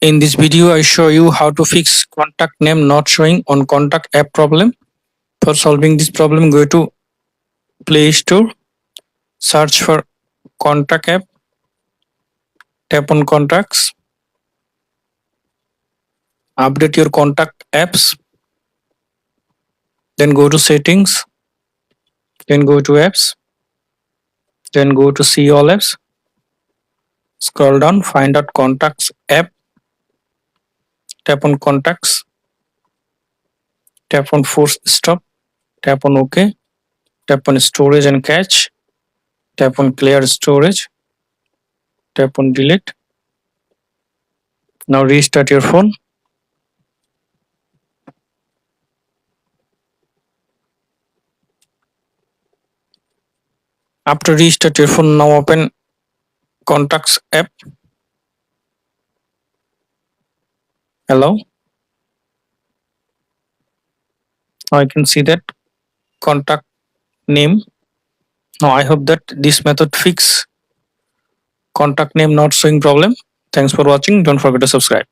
In this video, I show you how to fix contact name not showing on contact app problem. For solving this problem, go to Play Store, search for contact app, tap on contacts, update your contact apps, then go to settings, then go to apps, then go to see all apps, scroll down, find out contacts app, tap on contacts, tap on force stop, tap on OK, tap on storage and cache, tap on clear storage, tap on delete. Now restart your phone. After restart your phone, now open contacts app. Hello. Now I can see that contact name. Now I hope that this method fix contact name not showing problem. Thanks for watching. Don't forget to subscribe.